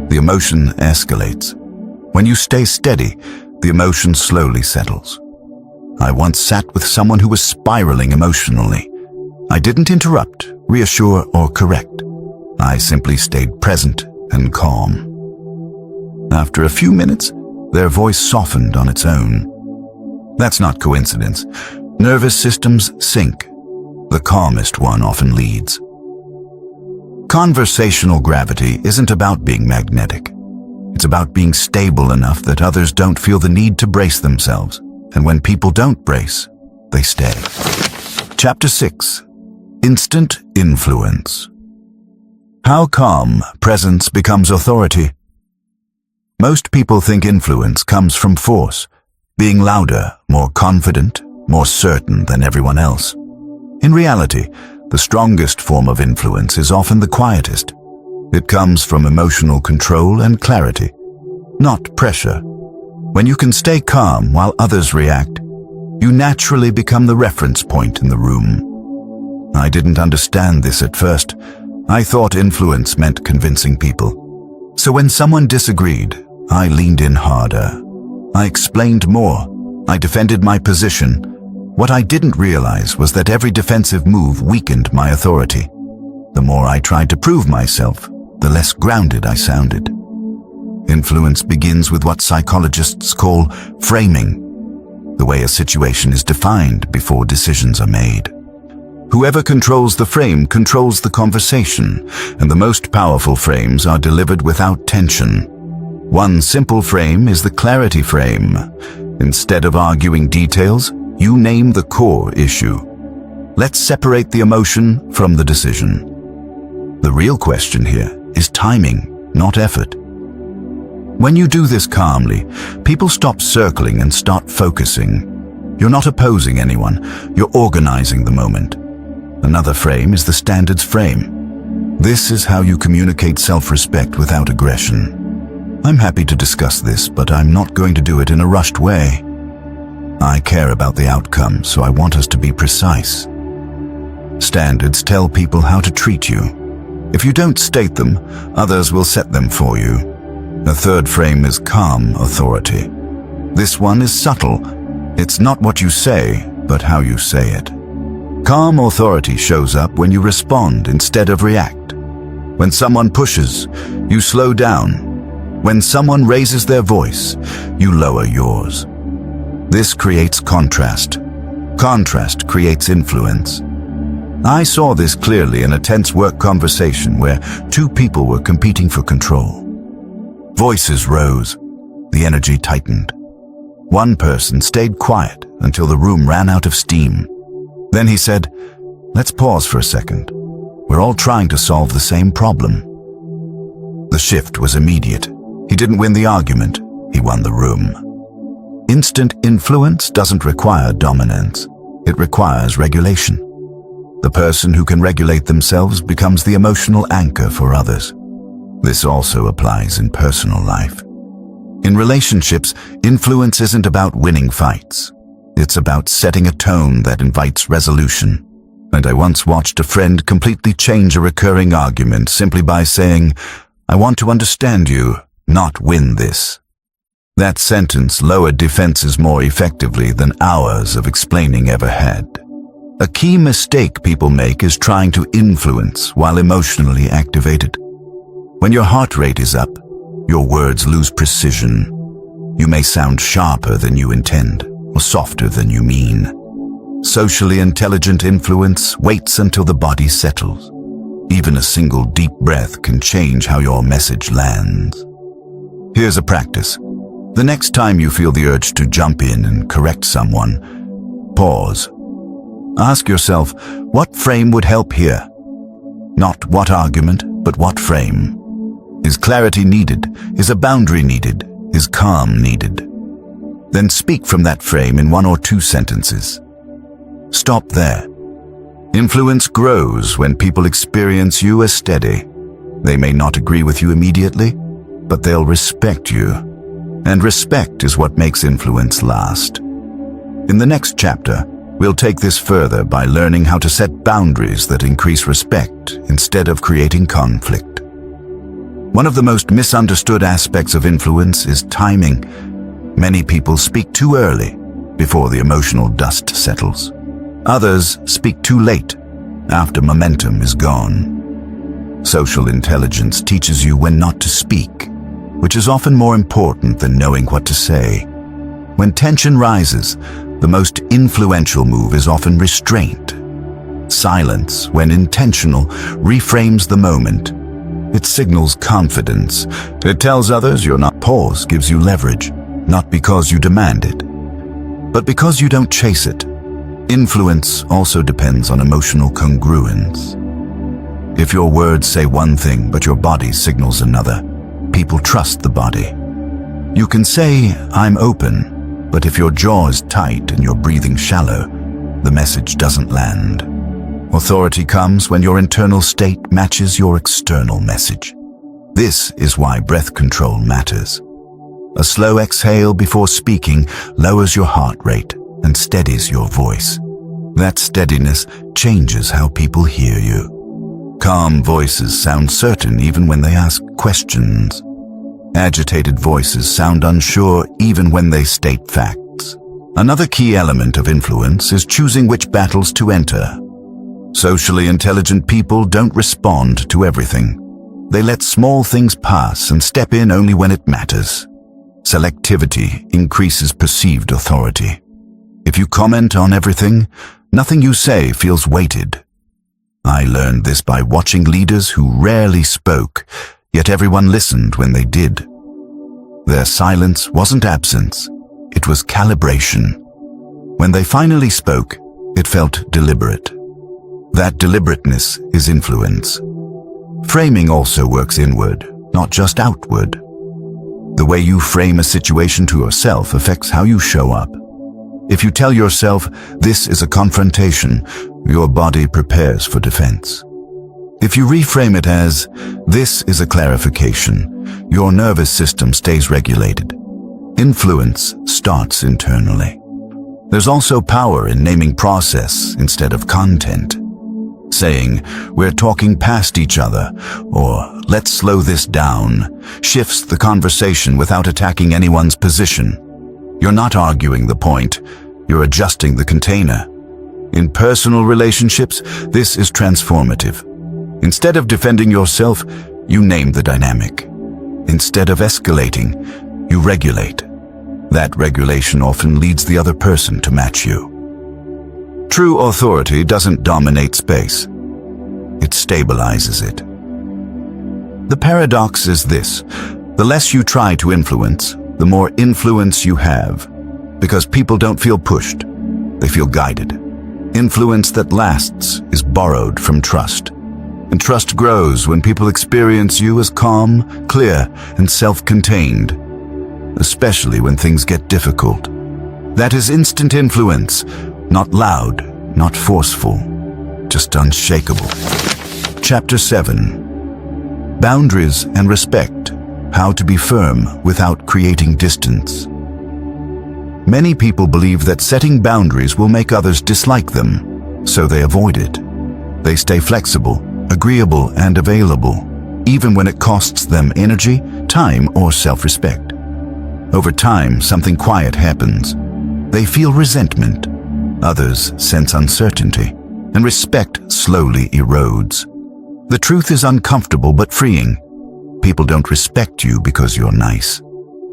S1: the emotion escalates. When you stay steady, the emotion slowly settles. I once sat with someone who was spiraling emotionally. I didn't interrupt, reassure, or correct. I simply stayed present and calm. After a few minutes, their voice softened on its own. That's not coincidence. Nervous systems sync. The calmest one often leads. Conversational gravity isn't about being magnetic. It's about being stable enough that others don't feel the need to brace themselves. And when people don't brace, they stay. Chapter 6. Instant Influence. How calm presence becomes authority. Most people think influence comes from force, being louder, more confident, more certain than everyone else. In reality, the strongest form of influence is often the quietest. It comes from emotional control and clarity, not pressure. When you can stay calm while others react, you naturally become the reference point in the room. I didn't understand this at first. I thought influence meant convincing people. So when someone disagreed, I leaned in harder. I explained more. I defended my position. What I didn't realize was that every defensive move weakened my authority. The more I tried to prove myself, the less grounded I sounded. Influence begins with what psychologists call framing, the way a situation is defined before decisions are made. Whoever controls the frame controls the conversation, and the most powerful frames are delivered without tension. One simple frame is the clarity frame. Instead of arguing details, you name the core issue. Let's separate the emotion from the decision. The real question here is timing, not effort. When you do this calmly, people stop circling and start focusing. You're not opposing anyone, you're organizing the moment. Another frame is the standards frame. This is how you communicate self-respect without aggression. I'm happy to discuss this, but I'm not going to do it in a rushed way. I care about the outcome, so I want us to be precise. Standards tell people how to treat you. If you don't state them, others will set them for you. A third frame is calm authority. This one is subtle. It's not what you say, but how you say it. Calm authority shows up when you respond instead of react. When someone pushes, you slow down. When someone raises their voice, you lower yours. This creates contrast. Contrast creates influence. I saw this clearly in a tense work conversation where two people were competing for control. Voices rose. The energy tightened. One person stayed quiet until the room ran out of steam. Then he said, "Let's pause for a second. We're all trying to solve the same problem." The shift was immediate. He didn't win the argument. He won the room. Instant influence doesn't require dominance. It requires regulation. The person who can regulate themselves becomes the emotional anchor for others. This also applies in personal life. In relationships, influence isn't about winning fights. It's about setting a tone that invites resolution. And I once watched a friend completely change a recurring argument simply by saying, "I want to understand you, not win this." That sentence lowered defenses more effectively than hours of explaining ever had. A key mistake people make is trying to influence while emotionally activated. When your heart rate is up, your words lose precision. You may sound sharper than you intend, or softer than you mean. Socially intelligent influence waits until the body settles. Even a single deep breath can change how your message lands. Here's a practice. The next time you feel the urge to jump in and correct someone, pause. Ask yourself, what frame would help here? Not what argument, but what frame? Is clarity needed? Is a boundary needed? Is calm needed? Then speak from that frame in 1 or 2 sentences. Stop there. Influence grows when people experience you as steady. They may not agree with you immediately, but they'll respect you. And respect is what makes influence last. In the next chapter, we'll take this further by learning how to set boundaries that increase respect instead of creating conflict. One of the most misunderstood aspects of influence is timing. Many people speak too early, before the emotional dust settles. Others speak too late, after momentum is gone. Social intelligence teaches you when not to speak, which is often more important than knowing what to say. When tension rises, the most influential move is often restraint. Silence, when intentional, reframes the moment. It signals confidence. It tells others you're not. Pause gives you leverage, not because you demand it, but because you don't chase it. Influence also depends on emotional congruence. If your words say one thing but your body signals another, people trust the body. You can say, "I'm open," but if your jaw is tight and you're breathing shallow, the message doesn't land. Authority comes when your internal state matches your external message. This is why breath control matters. A slow exhale before speaking lowers your heart rate and steadies your voice. That steadiness changes how people hear you. Calm voices sound certain even when they ask questions. Agitated voices sound unsure even when they state facts. Another key element of influence is choosing which battles to enter. Socially intelligent people don't respond to everything. They let small things pass and step in only when it matters. Selectivity increases perceived authority. If you comment on everything, nothing you say feels weighted. I learned this by watching leaders who rarely spoke, yet everyone listened when they did. Their silence wasn't absence, it was calibration. When they finally spoke, it felt deliberate. That deliberateness is influence. Framing also works inward, not just outward. The way you frame a situation to yourself affects how you show up. If you tell yourself, "This is a confrontation," your body prepares for defense. If you reframe it as, "This is a clarification," your nervous system stays regulated. Influence starts internally. There's also power in naming process instead of content. Saying, "We're talking past each other," or "Let's slow this down," shifts the conversation without attacking anyone's position. You're not arguing the point, you're adjusting the container. In personal relationships, this is transformative. Instead of defending yourself, you name the dynamic. Instead of escalating, you regulate. That regulation often leads the other person to match you. True authority doesn't dominate space. It stabilizes it. The paradox is this: the less you try to influence, the more influence you have. Because people don't feel pushed, they feel guided. Influence that lasts is borrowed from trust. And trust grows when people experience you as calm, clear, and self-contained. Especially when things get difficult. That is instant influence. Not loud, not forceful, just unshakable. Chapter 7. Boundaries and Respect. How to be firm without creating distance. Many people believe that setting boundaries will make others dislike them, so they avoid it. They stay flexible, agreeable, and available, even when it costs them energy, time, or self-respect. Over time, something quiet happens. They feel resentment. Others sense uncertainty, and respect slowly erodes. The truth is uncomfortable but freeing. People don't respect you because you're nice.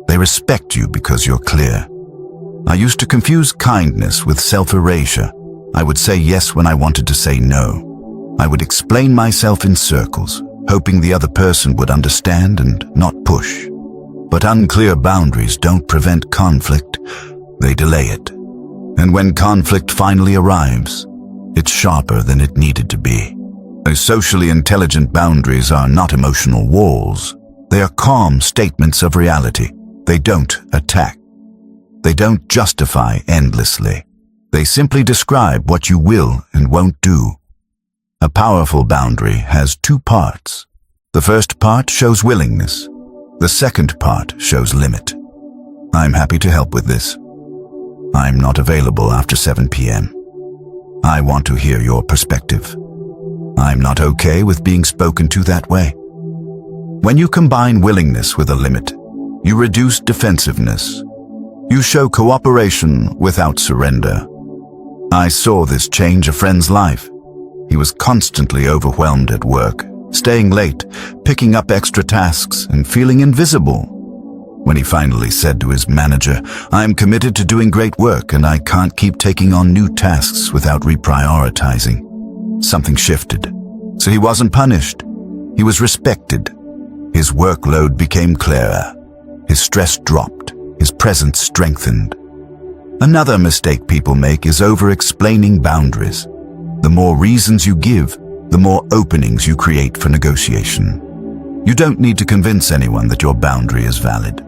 S1: They respect you because you're clear. I used to confuse kindness with self-erasure. I would say yes when I wanted to say no. I would explain myself in circles, hoping the other person would understand and not push. But unclear boundaries don't prevent conflict, they delay it. And when conflict finally arrives, it's sharper than it needed to be. Socially intelligent boundaries are not emotional walls. They are calm statements of reality. They don't attack. They don't justify endlessly. They simply describe what you will and won't do. A powerful boundary has two parts. The first part shows willingness. The second part shows limit. I'm happy to help with this. I'm not available after 7 p.m. I want to hear your perspective. I'm not okay with being spoken to that way. When you combine willingness with a limit, you reduce defensiveness. You show cooperation without surrender. I saw this change a friend's life. He was constantly overwhelmed at work, staying late, picking up extra tasks, and feeling invisible. When he finally said to his manager, "I'm committed to doing great work and I can't keep taking on new tasks without reprioritizing," something shifted. So he wasn't punished. He was respected. His workload became clearer. His stress dropped. His presence strengthened. Another mistake people make is over-explaining boundaries. The more reasons you give, the more openings you create for negotiation. You don't need to convince anyone that your boundary is valid.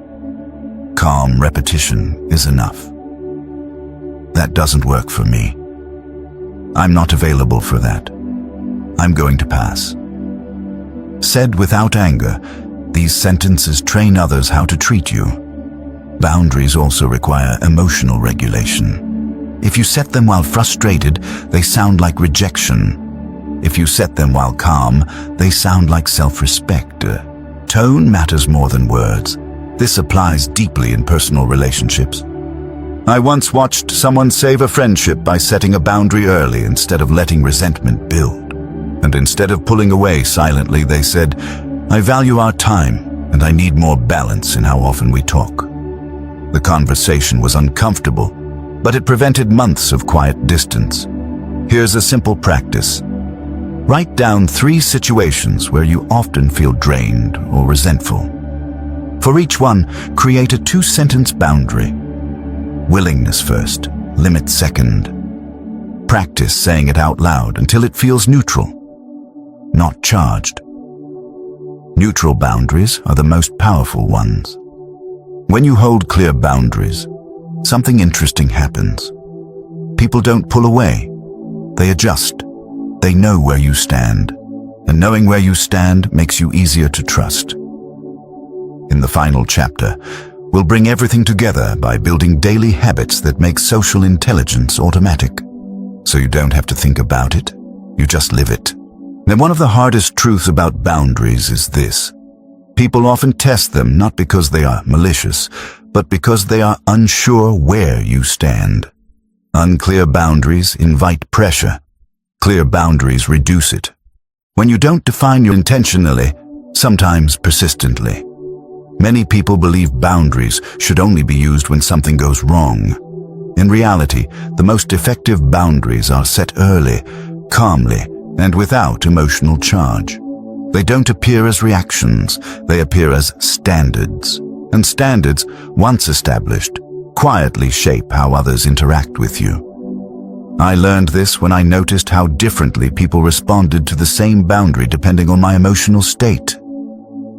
S1: Calm repetition is enough. That doesn't work for me. I'm not available for that. I'm going to pass. Said without anger, these sentences train others how to treat you. Boundaries also require emotional regulation. If you set them while frustrated, they sound like rejection. If you set them while calm, they sound like self-respect. Tone matters more than words. This applies deeply in personal relationships. I once watched someone save a friendship by setting a boundary early instead of letting resentment build. And instead of pulling away silently, they said, "I value our time, and I need more balance in how often we talk." The conversation was uncomfortable, but it prevented months of quiet distance. Here's a simple practice. Write down 3 situations where you often feel drained or resentful. For each one, create a 2-sentence boundary. Willingness first, limit second. Practice saying it out loud until it feels neutral, not charged. Neutral boundaries are the most powerful ones. When you hold clear boundaries, something interesting happens. People don't pull away. They adjust. They know where you stand. And knowing where you stand makes you easier to trust. In the final chapter, we'll bring everything together by building daily habits that make social intelligence automatic. So you don't have to think about it, you just live it. And one of the hardest truths about boundaries is this. People often test them not because they are malicious, but because they are unsure where you stand. Unclear boundaries invite pressure. Clear boundaries reduce it. When you don't define your intentionally, sometimes persistently. Many people believe boundaries should only be used when something goes wrong. In reality, the most effective boundaries are set early, calmly, and without emotional charge. They don't appear as reactions, they appear as standards. And standards, once established, quietly shape how others interact with you. I learned this when I noticed how differently people responded to the same boundary depending on my emotional state.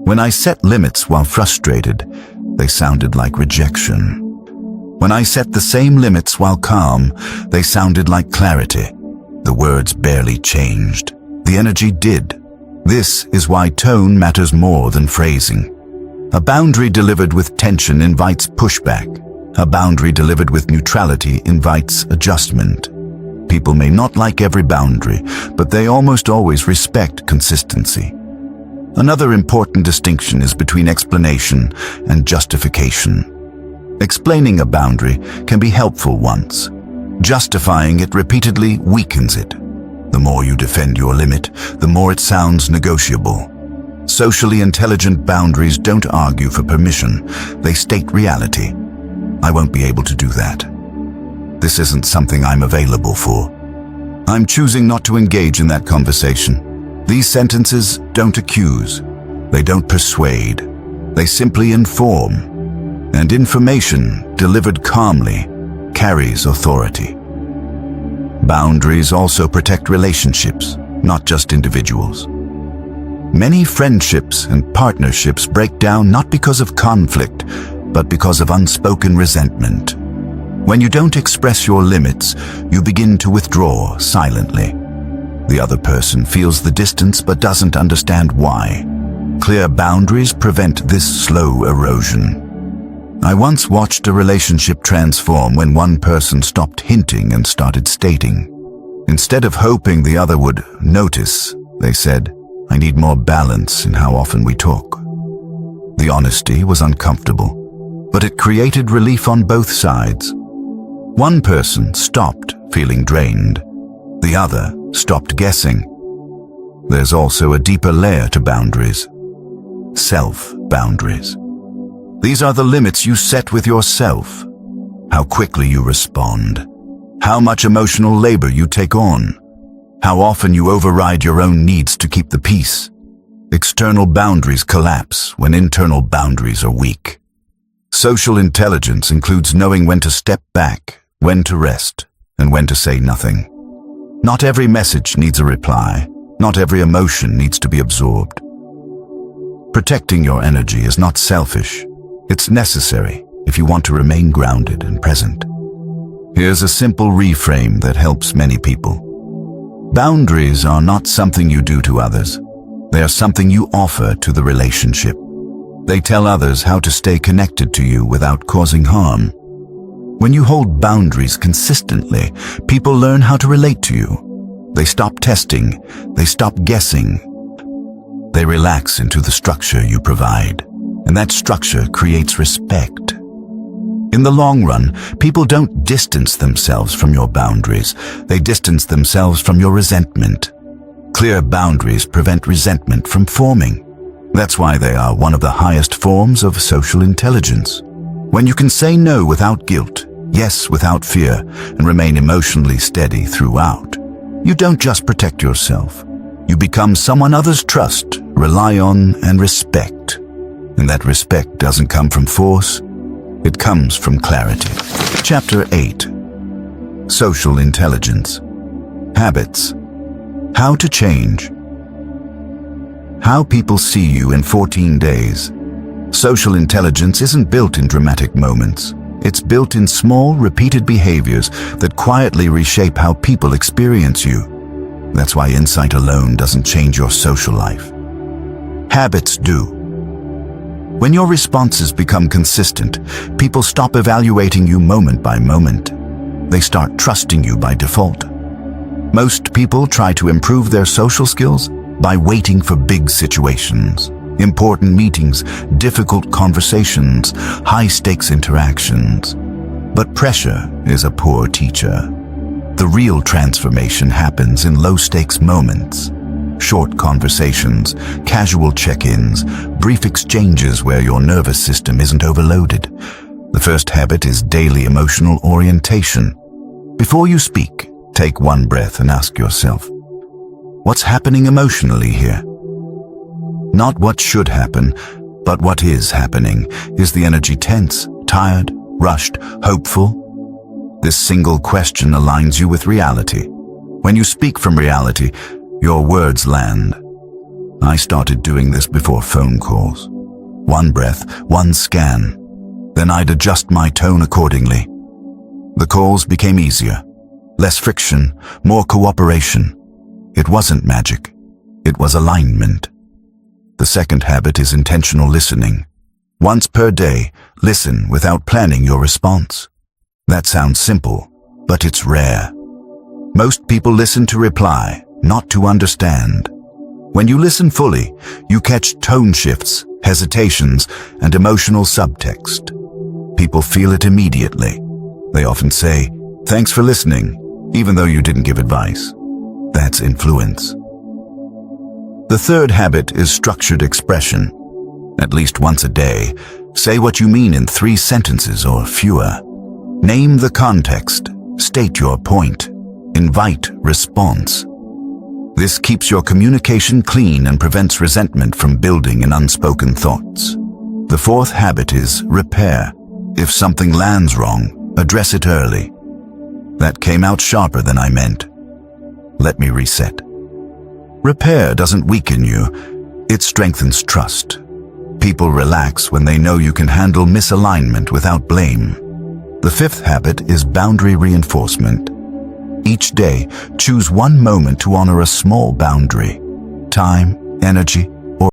S1: When I set limits while frustrated, they sounded like rejection. When I set the same limits while calm, they sounded like clarity. The words barely changed. The energy did. This is why tone matters more than phrasing. A boundary delivered with tension invites pushback. A boundary delivered with neutrality invites adjustment. People may not like every boundary, but they almost always respect consistency. Another important distinction is between explanation and justification. Explaining a boundary can be helpful once. Justifying it repeatedly weakens it. The more you defend your limit, the more it sounds negotiable. Socially intelligent boundaries don't argue for permission, they state reality. I won't be able to do that. This isn't something I'm available for. I'm choosing not to engage in that conversation. These sentences don't accuse. They don't persuade. They simply inform. And information delivered calmly carries authority. Boundaries also protect relationships, not just individuals. Many friendships and partnerships break down not because of conflict, but because of unspoken resentment. When you don't express your limits, you begin to withdraw silently. The other person feels the distance but doesn't understand why. Clear boundaries prevent this slow erosion. I once watched a relationship transform when one person stopped hinting and started stating. Instead of hoping the other would notice, they said, "I need more balance in how often we talk." The honesty was uncomfortable, but it created relief on both sides. One person stopped feeling drained. The other stopped guessing. There's also a deeper layer to boundaries. Self-boundaries. These are the limits you set with yourself. How quickly you respond. How much emotional labor you take on. How often you override your own needs to keep the peace. External boundaries collapse when internal boundaries are weak. Social intelligence includes knowing when to step back, when to rest, and when to say nothing. Not every message needs a reply. Not every emotion needs to be absorbed. Protecting your energy is not selfish. It's necessary if you want to remain grounded and present. Here's a simple reframe that helps many people. Boundaries are not something you do to others. They are something you offer to the relationship. They tell others how to stay connected to you without causing harm. When you hold boundaries consistently, people learn how to relate to you. They stop testing. They stop guessing. They relax into the structure you provide. And that structure creates respect. In the long run, people don't distance themselves from your boundaries. They distance themselves from your resentment. Clear boundaries prevent resentment from forming. That's why they are one of the highest forms of social intelligence. When you can say no without guilt, yes without fear, and remain emotionally steady throughout, you don't just protect yourself. You become someone others trust, rely on, and respect. And that respect doesn't come from force, it comes from clarity. Chapter 8. Social Intelligence. Habits. How to change. How people see you in 14 days. Social intelligence isn't built in dramatic moments. It's built in small, repeated behaviors that quietly reshape how people experience you. That's why insight alone doesn't change your social life. Habits do. When your responses become consistent, people stop evaluating you moment by moment. They start trusting you by default. Most people try to improve their social skills by waiting for big situations, important meetings, difficult conversations, high-stakes interactions. But pressure is a poor teacher. The real transformation happens in low-stakes moments. Short conversations, casual check-ins, brief exchanges where your nervous system isn't overloaded. The first habit is daily emotional orientation. Before you speak, take one breath and ask yourself, what's happening emotionally here? Not what should happen, but what is happening. Is the energy tense, tired, rushed, hopeful? This single question aligns you with reality. When you speak from reality, your words land. I started doing this before phone calls. One breath, one scan. Then I'd adjust my tone accordingly. The calls became easier. Less friction, more cooperation. It wasn't magic. It was alignment. The second habit is intentional listening. Once per day, listen without planning your response. That sounds simple, but it's rare. Most people listen to reply, not to understand. When you listen fully, you catch tone shifts, hesitations, and emotional subtext. People feel it immediately. They often say, "Thanks for listening," even though you didn't give advice. That's influence. The third habit is structured expression. At least once a day, say what you mean in 3 sentences or fewer. Name the context. State your point. Invite response. This keeps your communication clean and prevents resentment from building in unspoken thoughts. The fourth habit is repair. If something lands wrong, address it early. That came out sharper than I meant. Let me reset. Repair doesn't weaken you, it strengthens trust. People relax when they know you can handle misalignment without blame. The fifth habit is boundary reinforcement. Each day, choose one moment to honor a small boundary. Time, energy,